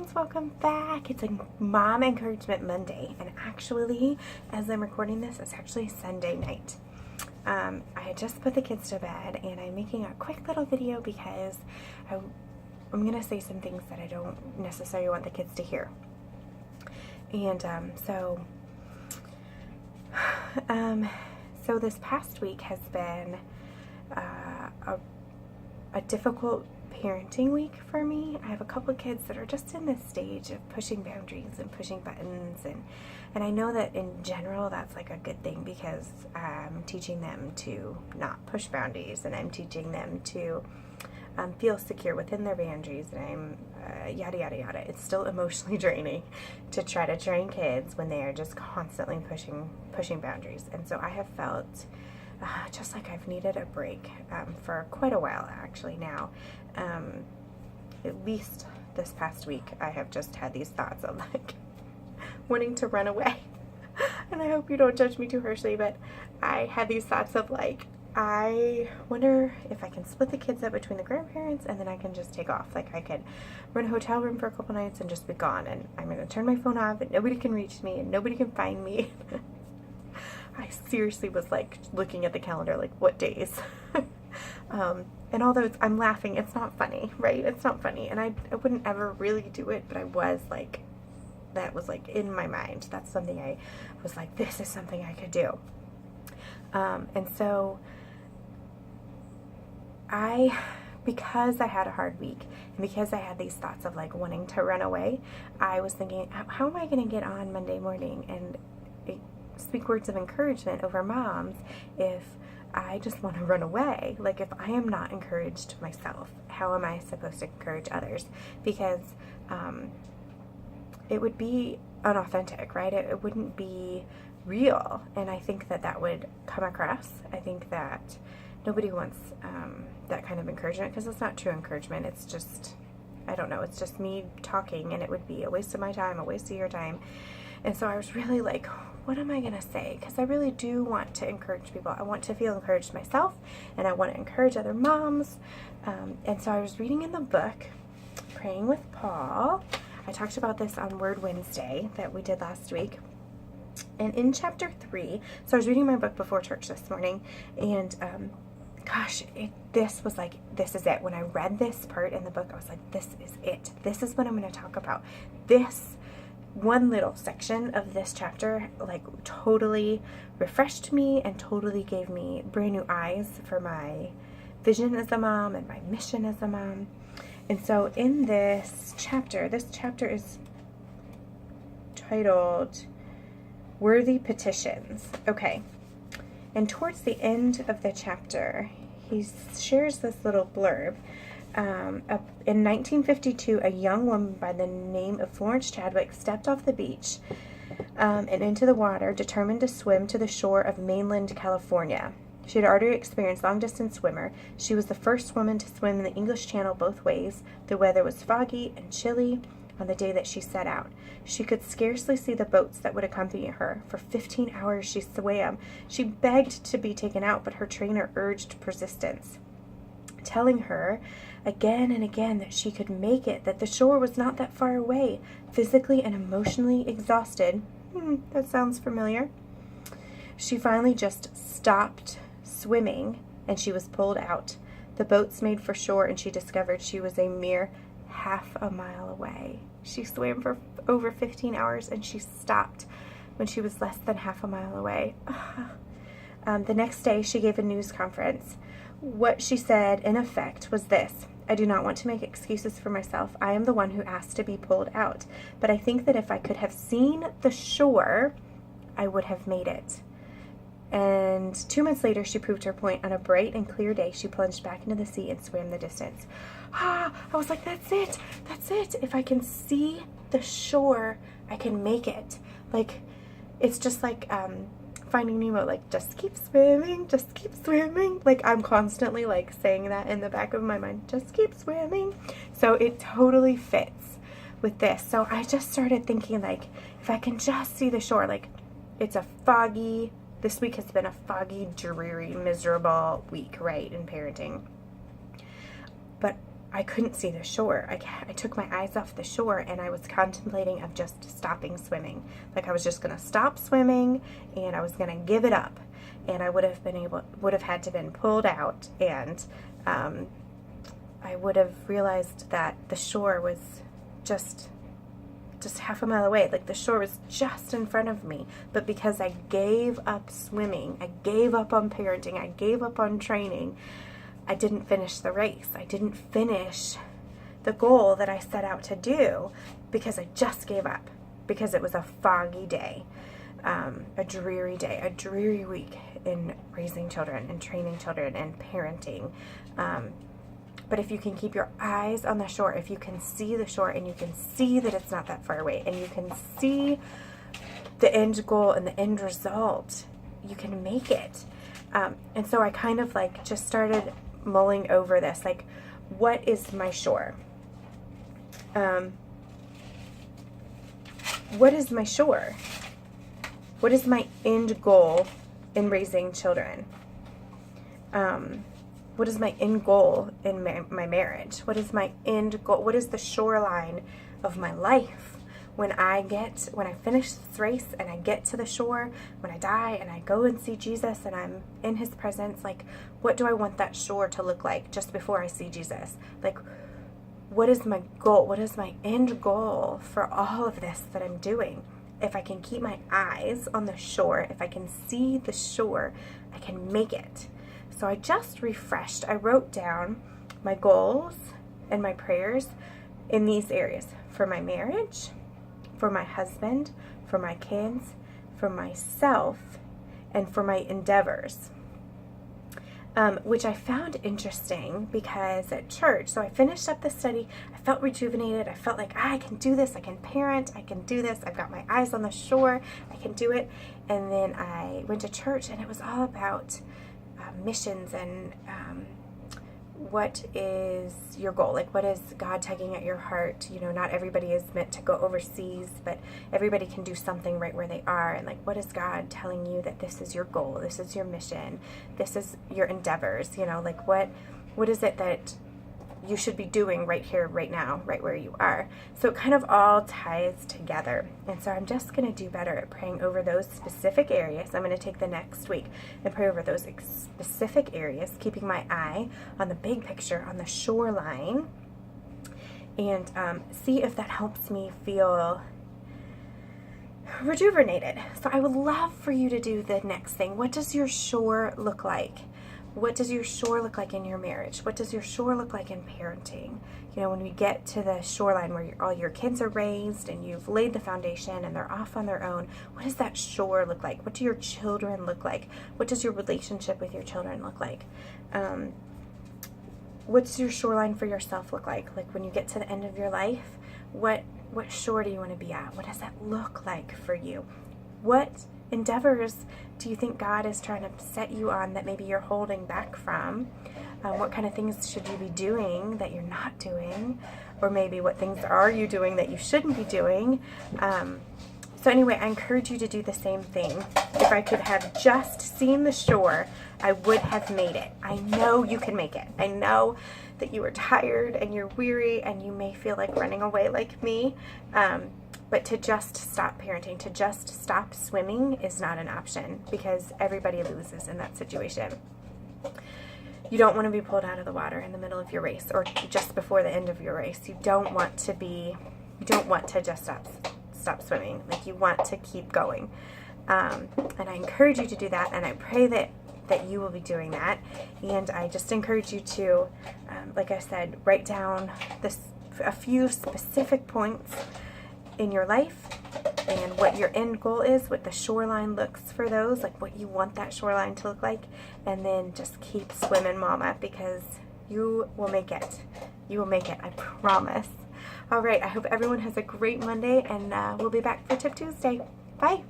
friends, welcome back. It's a Mom Encouragement Monday, and actually, as I'm recording this, it's actually Sunday night. I had just put the kids to bed, and I'm making a quick little video because I'm going to say some things that I don't necessarily want the kids to hear. And so this past week has been a difficult parenting week for me. I have a couple of kids that are just in this stage of pushing boundaries and pushing buttons, and I know that in general that's like a good thing because I'm teaching them to not push boundaries, and I'm teaching them to feel secure within their boundaries, and I'm yada yada yada. It's still emotionally draining to try to train kids when they are just constantly pushing boundaries, and so I have felt just like I've needed a break for quite a while actually now. At least this past week I have just had these thoughts of like wanting to run away. And I hope you don't judge me too harshly, but I had these thoughts of like, I wonder if I can split the kids up between the grandparents and then I can just take off. Like I could rent a hotel room for a couple nights and just be gone, and I'm going to turn my phone off and nobody can reach me and nobody can find me. I seriously was like looking at the calendar, like what days? And although I'm laughing, it's not funny, right? It's not funny. And I wouldn't ever really do it, but I was like, that was like in my mind. That's something I was like, this is something I could do. And so because I had a hard week and because I had these thoughts of like wanting to run away, I was thinking, how am I going to get on Monday morning and speak words of encouragement over moms if I just want to run away? Like if I am not encouraged myself, how am I supposed to encourage others? Because it would be unauthentic, right? It wouldn't be real, and I think that would come across. I think that nobody wants that kind of encouragement because it's not true encouragement. It's just, I don't know, it's just me talking, and it would be a waste of my time, a waste of your time. And so I was really like, what am I going to say? Because I really do want to encourage people. I want to feel encouraged myself, and I want to encourage other moms. And so I was reading in the book, Praying with Paul. I talked about this on Word Wednesday that we did last week. And in chapter 3, so I was reading my book before church this morning, and this was like, this is it. When I read this part in the book, I was like, this is it. This is what I'm going to talk about. This one little section of this chapter like totally refreshed me and totally gave me brand new eyes for my vision as a mom and my mission as a mom. And so in this chapter is titled Worthy Petitions. Okay. And towards the end of the chapter, he shares this little blurb. In 1952, a young woman by the name of Florence Chadwick stepped off the beach and into the water, determined to swim to the shore of mainland California. She had already experienced long-distance swimmer. She was the first woman to swim in the English Channel both ways. The weather was foggy and chilly on the day that she set out. She could scarcely see the boats that would accompany her. For 15 hours she swam. She begged to be taken out, but her trainer urged persistence, telling her again and again that she could make it, that the shore was not that far away. Physically and emotionally exhausted, that sounds familiar, she finally just stopped swimming and she was pulled out. The boats made for shore and she discovered she was a mere half a mile away. She swam for over 15 hours and she stopped when she was less than half a mile away. The next day she gave a news conference. What she said, in effect, was this: I do not want to make excuses for myself. I am the one who asked to be pulled out. But I think that if I could have seen the shore, I would have made it. And 2 months later, she proved her point. On a bright and clear day, she plunged back into the sea and swam the distance. I was like, that's it. That's it. If I can see the shore, I can make it. Like, it's just like Finding Nemo, like, just keep swimming, just keep swimming. Like, I'm constantly, like, saying that in the back of my mind, just keep swimming. So it totally fits with this. So I just started thinking, like, if I can just see the shore, like, this week has been a foggy, dreary, miserable week, right, in parenting. But I couldn't see the shore. I took my eyes off the shore, and I was contemplating of just stopping swimming. Like I was just going to stop swimming, and I was going to give it up, and I would have had to been pulled out, and I would have realized that the shore was just half a mile away. Like the shore was just in front of me. But because I gave up swimming, I gave up on parenting, I gave up on training, I didn't finish the race. I didn't finish the goal that I set out to do because I just gave up, because it was a foggy day, a dreary day, a dreary week in raising children and training children and parenting. But if you can keep your eyes on the shore, if you can see the shore and you can see that it's not that far away, and you can see the end goal and the end result, you can make it. And so I kind of like just started mulling over this, like, what is my shore? What is my shore? What is my end goal in raising children? What is my end goal in my marriage? What is my end goal? What is the shoreline of my life? When I finish this race and I get to the shore, when I die and I go and see Jesus and I'm in his presence, like, what do I want that shore to look like just before I see Jesus? Like, what is my goal? What is my end goal for all of this that I'm doing? If I can keep my eyes on the shore, if I can see the shore, I can make it. So I just refreshed. I wrote down my goals and my prayers in these areas: for my marriage, for my husband, for my kids, for myself, and for my endeavors. Which I found interesting because at church, so I finished up the study, I felt rejuvenated, I felt like I can do this, I can parent, I can do this, I've got my eyes on the shore, I can do it. And then I went to church and it was all about missions and what is your goal? Like, what is God tugging at your heart? You know, not everybody is meant to go overseas, but everybody can do something right where they are. And like, what is God telling you that this is your goal? This is your mission. This is your endeavors. You know, like what is it that you should be doing right here, right now, right where you are? So it kind of all ties together. And so I'm just going to do better at praying over those specific areas. I'm going to take the next week and pray over those specific areas, keeping my eye on the big picture, on the shoreline, and see if that helps me feel rejuvenated. So I would love for you to do the next thing. What does your shore look like? What does your shore look like in your marriage? What does your shore look like in parenting? You know, when we get to the shoreline where all your kids are raised and you've laid the foundation and they're off on their own, what does that shore look like? What do your children look like? What does your relationship with your children look like? What's your shoreline for yourself look like? Like when you get to the end of your life, what shore do you want to be at? What does that look like for you? What endeavors do you think God is trying to set you on that maybe you're holding back from? What kind of things should you be doing that you're not doing? Or maybe what things are you doing that you shouldn't be doing? So anyway, I encourage you to do the same thing. If I could have just seen the shore, I would have made it. I know you can make it. I know that you are tired and you're weary and you may feel like running away like me. But to just stop parenting, to just stop swimming is not an option, because everybody loses in that situation. You don't want to be pulled out of the water in the middle of your race or just before the end of your race. You don't want to just stop swimming. Like, you want to keep going. And I encourage you to do that, and I pray that you will be doing that. And I just encourage you to, like I said, write down a few specific points in your life and what your end goal is, what the shoreline looks for those, like what you want that shoreline to look like, and then just keep swimming, mama, because you will make it. You will make it, I promise. All right, I hope everyone has a great Monday, and we'll be back for Tip Tuesday. Bye.